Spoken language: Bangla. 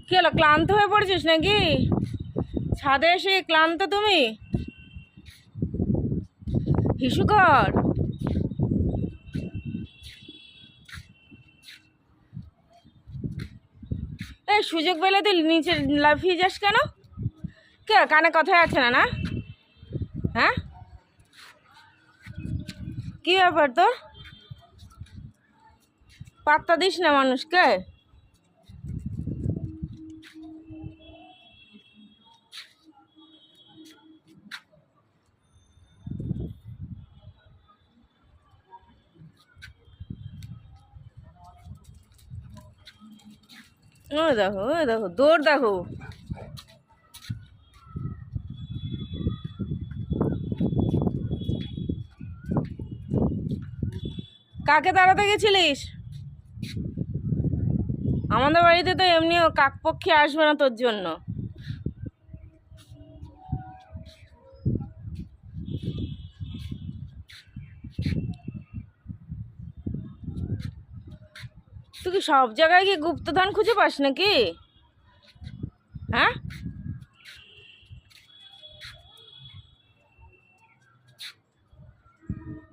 কি হলো, ক্লান্ত হয়ে পড়েছিস নাকি? ছাদে এসে ক্লান্ত তুমি? হিসুকর। এই সুযোগ পেলে তুই নিচে লাফিয়ে যাস কেন? কে কানে কথাই আছে না? না, হ্যাঁ, কি ব্যাপার তোর? পাত্তা দিস না মানুষকে? ওই দেখো, ওই দেখো, দৌড় দেখো। কাকে তাড়াতে গেছিলিস? আমাদের বাড়িতে তো এমনিও কাকপক্ষী আসবে না তোর জন্য। তুই কি সব জায়গায় কি গুপ্তধন খুঁজে পাস নাকি? হ্যাঁ,